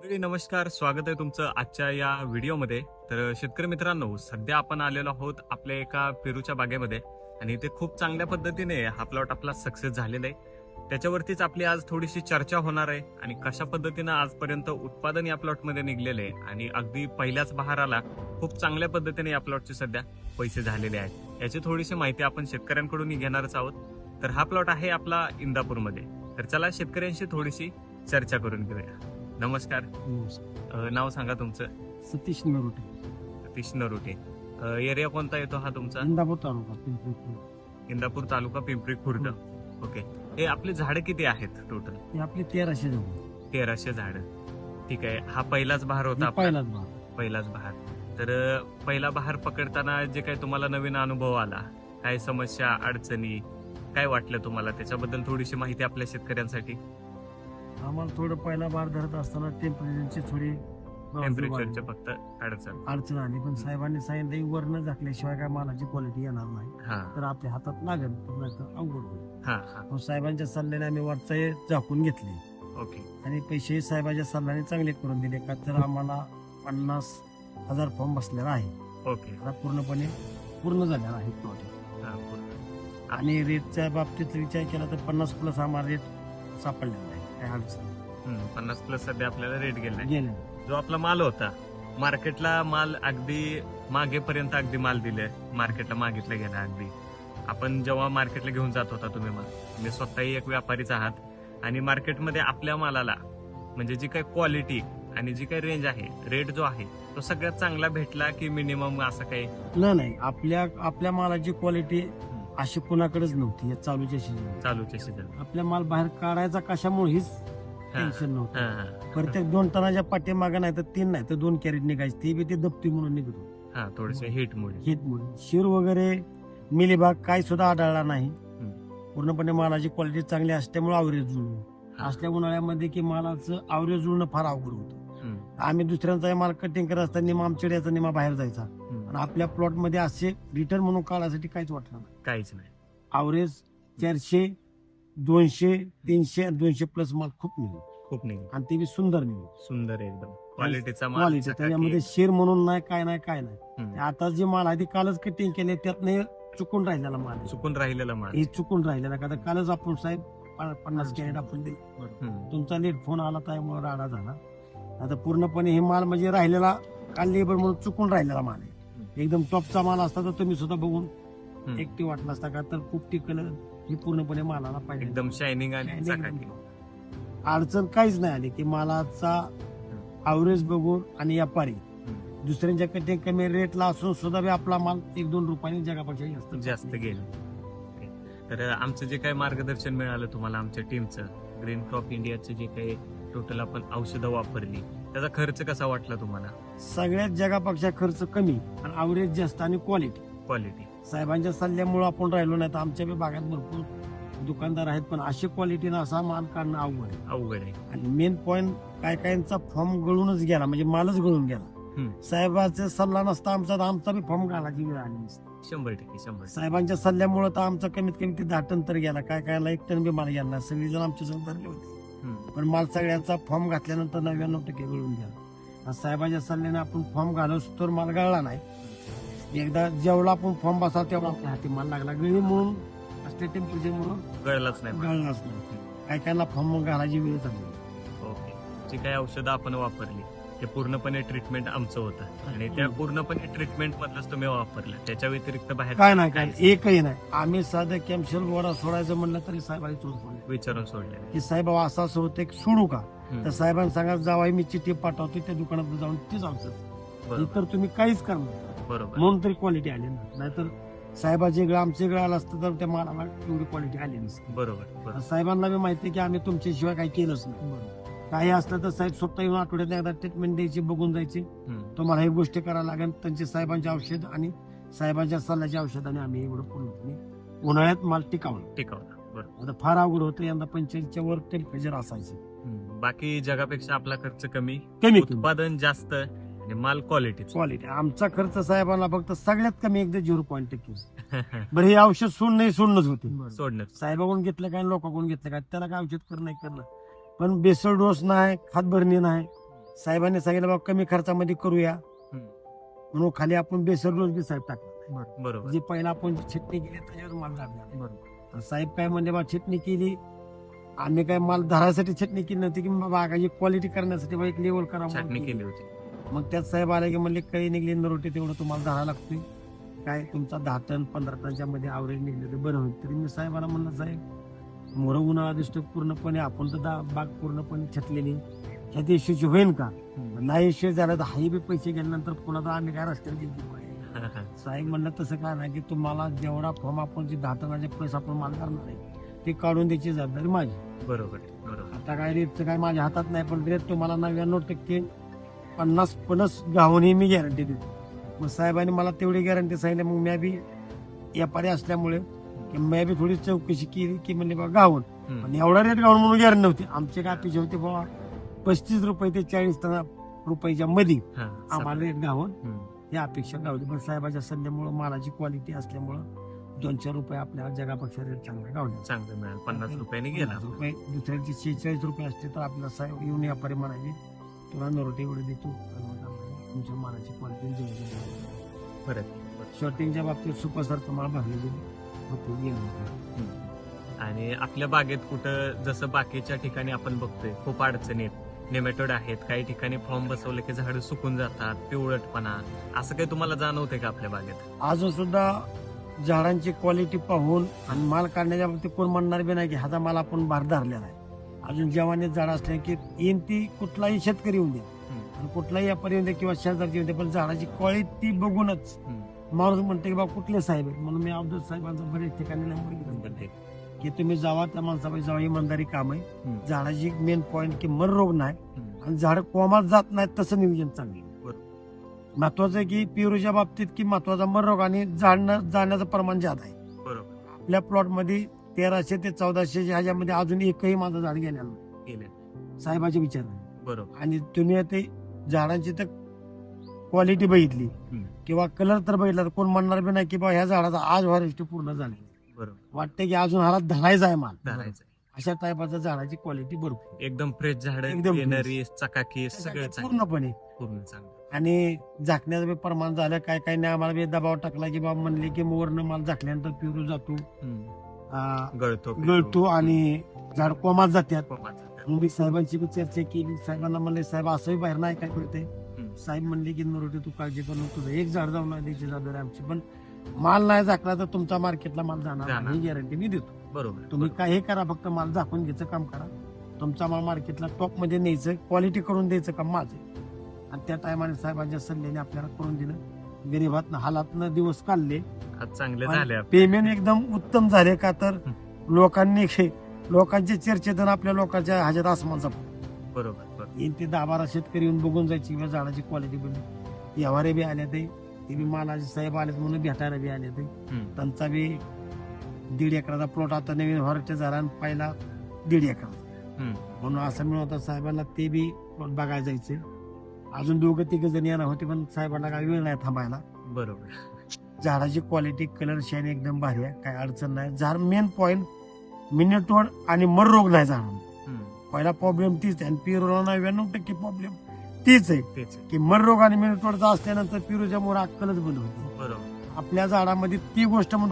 मंडळी नमस्कार, स्वागत आहे तुमचं आजच्या या व्हिडिओमध्ये. तर शेतकरी मित्रांनो, सध्या आपण आलेलो आहोत आपल्या एका पेरूच्या बागेमध्ये आणि इथे खूप चांगल्या पद्धतीने हा प्लॉट आपला सक्सेस झालेला आहे. त्याच्यावरतीच आपली आज थोडीशी चर्चा होणार आहे आणि कशा पद्धतीनं आजपर्यंत उत्पादन या प्लॉटमध्ये निघलेले आहे आणि अगदी पहिल्याच बहाराला खूप चांगल्या पद्धतीने या प्लॉटचे सध्या पैसे झालेले आहेत. याची थोडीशी माहिती आपण शेतकऱ्यांकडून घेणारच आहोत. तर हा प्लॉट आहे आपला इंदापूरमध्ये. तर चला शेतकऱ्यांशी थोडीशी चर्चा करून घेऊया. नमस्कार. नाव सांगा तुमचं. सतीश नरोटे, सतीश नरोटे. एरिया कोणता येतो हा तुमचा? इंदापूर तालुका पिंपरी चिंचवड. इंदापूर तालुका पिंपरी खुर्द. ओके. हे आपली झाडं किती आहेत टोटल? हे आपले 1300 जवळ 1300 झाडं. ठीक आहे. हा पहिलाच बहार होता आपला? पहिलाच भाग. पहिलाच बहार. तर पहिला बहार पकडताना जे काही तुम्हाला नवीन अनुभव आला, काय समस्या अडचणी काय वाटलं तुम्हाला, त्याच्याबद्दल थोडीशी माहिती आपल्या शेतकऱ्यांसाठी. आम्हाला थोडं पहिला बार धरत असताना टेम्परेचरची थोडी टेम्परेचरचे फक्त अडचण आली, पण साहेबांनी सांगितलं वरनं झाकल्याशिवाय काय मालाची क्वालिटी येणार नाही, हा तर आपल्या हातात लागेल नाही तर अवघड होईल. हा हा. मग साहेबांच्या सल्ल्याने आम्ही वरचा हे झाकून घेतले ओके. आणि पैसे साहेबांच्या सल्ल्याने चांगले करून दिले. का तर आम्हाला 50,000 फॉर्म बसलेला आहे. ओके. आता पूर्णपणे पूर्ण झालेला आहे प्लॉट. हा, पूर्ण. आणि रेटच्या बाबतीत विचार केला तर 50+ आम्हाला रेट सापडलेला आहे. काय अडचण 50+ सध्या आपल्याला रेट गेलाय. गेले. जो आपला माल होता मार्केटला माल अगदी मागेपर्यंत अगदी माल दिले मार्केटला मागितलं गेला. अगदी आपण जेव्हा मार्केटला घेऊन जात होता तुम्ही माल, तुम्ही स्वतःही एक व्यापारीच आहात आणि मार्केटमध्ये आपल्या मालाला म्हणजे जी काही क्वालिटी आणि जी काही रेंज आहे, रेट जो आहे तो सगळ्यात चांगला भेटला की मिनिमम असं काही? नाही, आपल्या मालाची क्वालिटी अशी कुणाकडेच नव्हती या चालूच्या सीझन. चालूच्या सीझन आपल्या माल बाहेर काढायचा कशामुळे हीच टेन्शन नव्हतं. प्रत्येक 2 टनाच्या पाठीमागे नाही तर 3 नाही तर 2 कॅरेट निघायची, ती बी ते दप्ती म्हणून निघतो. थोडेसे हिटमुळे हिटमुळे शिर वगैरे मिलीभाग काही सुद्धा आढळला नाही. पूर्णपणे मालाची क्वालिटी चांगली असल्यामुळे आवरेज जुळणं असल्या उन्हाळ्यामध्ये की मालाचं आवरेज जुळणं फार अवघड होतं. आम्ही दुसऱ्यांचा माल कटिंग करत असताना निमा आमच्याकडे याचा निमा बाहेर जायचा आणि आपल्या प्लॉट मध्ये असे रिटर्न म्हणून काढायसाठी काहीच वाटलं नाही. काहीच नाही. आवरेज 400, 200, 300, 200+ माल खूप निघेल. खूप निघेल आणि ते बी सुंदर निघेल. सुंदर एकदम क्वालिटीचा माल. क्वालिटी त्याच्यामध्ये शेर म्हणून नाही, काय नाही. हम्म. आता जे माल आहे ते कालच कटिंग केले, त्यात नाही चुकून राहिलेला माल आहे. चुकून राहिलेला माल. हे चुकून राहिलेला का तर कालच आपण साहेब 50 कॅरेट आपण दिले. तुमचा लेट फोन आला त्यामुळे राडा झाला. आता पूर्णपणे हे माल म्हणजे राहिलेला काल लेबर म्हणून चुकून राहिलेला माल आहे. एकदम टॉपचा माल असता तर तुम्ही सुद्धा बघून एकटी वाटला असता का तर खूप टिकलं. हे पूर्णपणे मालाला पाहिजे एकदम शायनिंग आणि चकाकी. अडचण काहीच नाही आली की मालाचा अवरेज बघून आणि व्यापारी दुसऱ्यांच्या कटिंग कमी रेटला असून सुद्धा बी आपला माल 1-2 रुपयांनी जगापेक्षा जास्त गेलं. तर आमचं जे काही मार्गदर्शन मिळालं तुम्हाला आमच्या टीमचं, ग्रीन क्रॉप इंडियाचं जे काही टोटल आपण औषधं वापरली, त्याचा खर्च कसा वाटला तुम्हाला? सगळ्यात जगापेक्षा खर्च कमी आणि अवरेज जास्त आणि क्वालिटी साहेबांच्या सल्ल्यामुळे आपण राहिलो नाही तर आमच्या बी भागात भरपूर दुकानदार आहेत, पण अशी क्वालिटीनं असा माल काढणं अवघड आहे. आणि मेन पॉइंट काहींचा फॉर्म गळूनच गेला, म्हणजे मालच गळून गेला. साहेबांचा सल्ला नसता आमचा बी फॉर्म घालायची वेळ आली नसती. 100%. साहेबांच्या सल्ल्यामुळे तर आमचा कमीत कमी ते 10 टन तर गेला. कायला 1 टन बी माल गेला. सगळेजण आमच्या संग धरले होते, पण माल सगळ्यांचा फॉर्म घातल्यानंतर 99% गळून गेला. साहेबांच्या सल्ल्याने आपण फॉर्म घालवस तर माल गळला नाही. एकदा जेवढा आपण फॉर्म बसला तेवढा आपल्या हाती माल लागला. गळी म्हणून असल्या टेम्परेचर म्हणून गळलाच नाही. कायला फॉर्म घालायची वेळ झाली. ओके. जी काही औषधं आपण वापरली ते पूर्णपणे ट्रीटमेंट आमचं होतं आणि त्या पूर्णपणे ट्रीटमेंट मधलंच तुम्ही वापरलं, त्याच्या व्यतिरिक्त बाहेर काय नाही, एकही नाही. आम्ही साधं कॅम्शल गोळा सोडायचं म्हणलं तरी साहेबांनी विचारून सोडले की साहेब असं होतं सोडू का, तर साहेबांनी सांगा जावा मी चिठ्ठी पाठवतो त्या दुकानात जाऊन तीच औषध, इतर तुम्ही काहीच करणार. बरोबर. म्हणून तरी क्वालिटी आली ना, नाहीतर साहेबाचे गळ आमचे गळ आलं असतं तर त्या मालाला एवढी क्वालिटी आली नसती. बरोबर. साहेबांना बी माहिती की आम्ही तुमच्याशिवाय काही केलंच नाही. काही असलं तर साहेब स्वतः येऊन आठवड्यात एकदा ट्रीटमेंट द्यायची, बघून जायची, तुम्हाला हे गोष्टी करायला लागेल. त्यांचे साहेबांचे औषध आणि साहेबांच्या सल्ल्याच्या औषधाने आम्ही एवढं पूर्णपणे उन्हाळ्यात माल टिकावला. आता फार अवघड होतं. यंदा 45च्या वर टेम्परेचर असायचं. बाकी जगापेक्षा आपला खर्च कमी, उत्पादन जास्त आणि माल क्वालिटी. आमचा खर्च साहेबांना फक्त सगळ्यात कमी एकदा 0.21. बरं, हे औषध सोडणंच होते. साहेबाकडून घेतलं काय, लोकांकडून घेतलं काय, त्याला काय औषध करणं पण बेसल डोस नाही, खात भरणी नाही, साहेबांनी सांगितलं बाबा कमी खर्चामध्ये करूया, हम्म. म्हणून खाली आपण बेसर रोज बी साहेब टाकला. बरोबर जे पहिला आपण छटणी केली त्याच्यावर माल लागला. बरोबर साहेब काय म्हणले बा छटणी केली, आम्ही काय माल धरासाठी छटणी केली नव्हती की बाबा क्वालिटी करण्यासाठी बा एक लेवल करा म्हणून चटणी केली. केली होती. मग त्यात साहेब आले की म्हणले काही निघली नरोटी तेवढं तुम्हाला धरा लागतोय, काय तुमचा 10 टन 15 टनच्या मध्ये आवरेज निघले तर बरं होईल. तरी मी साहेबाला म्हणलं साहेब मोर उन्हाळा दिसतो पूर्णपणे, आपण तर बाग पूर्णपणे छटलेली, ह्या इश्यूची होईल का? हम्म. नाही इश्यू झाला तर हाही बी पैसे गेल्यानंतर पुन्हा तर आम्ही काय रस्त्यावर गेलो. साहेब म्हणलं तसं काय नाही की तुम्हाला जेवढा फॉर्म आपण जे 10 टनाचे पैसे आपण माल करणार आहे ते काढून द्यायची जबाबदारी माझी. बरोबर बरोबर आता काय रेटचं काय माझ्या हातात नाही, पण रेट तुम्हाला 99% 50+ गावूनही मी गॅरंटी देतो. मग साहेबांनी मला तेवढी गॅरंटी सांगितली. मग मी बी व्यापारी असल्यामुळे की मी बी थोडी चौकशी केली की म्हणले बाबा गावून, हम्म. पण एवढा रेट गावून म्हणून गॅरंटी नव्हती. आमचे काय अपेक्षा होते बाबा 35 रुपये ते 40 रुपयाच्या मध्ये हा, आम्हाला रेट गावून हम्म. ही अपेक्षा गावली. पण साहेबाच्या सल्ल्यामुळे मालाची क्वालिटी असल्यामुळं 2-4 रुपये आपल्याला जगापेक्षा रेट चांगला गावला. चांगलं मिळालं. 50 रुपयाने गेला. 50 रुपये दुसऱ्याची 46 रुपये असते तर आपल्याला साहेब येऊन व्यापारी म्हणायचे तुला नरोटी एवढे देतो, तुमच्या मालाची क्वालिटी बरं शॉर्टिंगच्या बाबतीत सुपरस्टार तुम्हाला भरलेली होती. आणि आपल्या बागेत कुठं जसं बाकीच्या ठिकाणी आपण बघतोय खूप अडचणी आहेत, नेमॅटोड आहेत, काही ठिकाणी फॉर्म बसवले की झाडं सुकून जातात, पिवळटपणा, असं काही तुम्हाला जाणवते का आपल्या बागेत? अजून सुद्धा झाडांची क्वालिटी पाहून आणि माल काढण्याच्या बाबतीत कोण म्हणणार बी नाही की ह्याचा माल आपण भार धरलेला आहे. अजून जवानीत झाड असले की येईन ती कुठलाही शेतकरी येऊन द्या आणि कुठलाही व्यापारी येऊन द्या किंवा शेजारची येऊन द्या, पण झाडाची क्वालिटी बघूनच माणूस म्हणते की बाबा कुठले साहेब आहेत. म्हणून मी अब्दुल साहेबांचा बरेच ठिकाणी नंबर घेतला की तुम्ही जावा त्या माणसापाशी जावा, इमानदारी काम आहे. झाडाची मेन पॉईंट की मर रोग नाही आणि झाड कोमात जात नाहीत तसं नियोजन चांगलं. महत्वाचं आहे की पेरूच्या बाबतीत की महत्वाचा मर रोग आणि झाड जाण्याचं प्रमाण जास्त आहे. बरोबर. आपल्या प्लॉट मध्ये 1300 ते 1400 ह्याच्यामध्ये अजून एकही माझं झाड गेलेलं नाही साहेबाच्या विचाराने. बरोबर. आणि तुम्ही ते झाडांची तर क्वालिटी बघितली किंवा कलर तर बघितला तर कोण म्हणणार बी नाही की बा ह्या झाडाचा आज व्हरायटी पूर्ण झाली. बरोबर. वाटतं की अजून हाला धरायचा आहे माल, धरायचं. अशा टाईपाच्या झाडाची क्वालिटी भरपूर एकदम फ्रेश झाड, एकदम येणारी चकाकी सगळं चांगलं, पूर्णपणे. पूर्ण चांगलं. आणि झाकण्याचं बी प्रमाण झालं, काय काय नाही आम्हाला बी दबाव टाकला की बाबा म्हणले की वरनं माल झाकल्यानंतर पिरू जातो, गळतो आणि झाड कोमात जातात. मग मी साहेबांची बी चर्चा केली. साहेबांना म्हणले साहेब असंही बाहेर नाही काय कळते. साहेब म्हणले की नरोटी तू काळजी करू नको, तुझं एक झाड जाऊन नाही द्यायची जबाबदारी आमची, पण माल नाही झाकला तर तुमचा मार्केटला माल जाणार ही गॅरंटी मी देतो. बरोबर. तुम्ही काही करा, फक्त माल झाकून घ्यायचं काम करा, तुमचा माल मार्केटला टॉप मध्ये न्यायचं, क्वालिटी करून द्यायचं काम माझं. आणि त्या टायमाने साहेबांच्या सल्ल्याने आपल्याला करून दिलं. गरीबात हालातनं दिवस काढले, चांगले झाले. पेमेंट एकदम उत्तम झाले का तर लोकांच्या चर्चेतून आपल्या लोकांच्या ह्याच्यात आसमान जपलं. बरोबर. येईन ते 10-12 शेतकरी येऊन बघून जायची किंवा झाडाची क्वालिटी बघून. व्यवहारे बी आले ते बी मालाचे साहेब आले म्हणून भेटायला बी आले ते. त्यांचा बी 1.5 एकराचा प्लॉट आता नवीन व्हरायटी झाला आणि पहिला 1.5 एकराचा, म्हणून असं मिळवता साहेबांना ते बी प्लॉट बघायला जायचे. अजून 2-3 जण येणार होते पण साहेबांना काही वेळ नाही थांबायला. बरोबर. झाडाची क्वालिटी कलर शाईन एकदम भारी आहे, काही अडचण नाही. झाड मेन पॉइंट मिनिटोड आणि मर रोग नाही झाड. पहिला प्रॉब्लेम तीच आहे आणि पेरूला 99% प्रॉब्लेम तीच आहे की मर रोग आणि मिनिटोडचा असल्यानंतर पेरूच्या मोहर अक्कलच बंद होती. बरोबर. आपल्या झाडामध्ये ती गोष्ट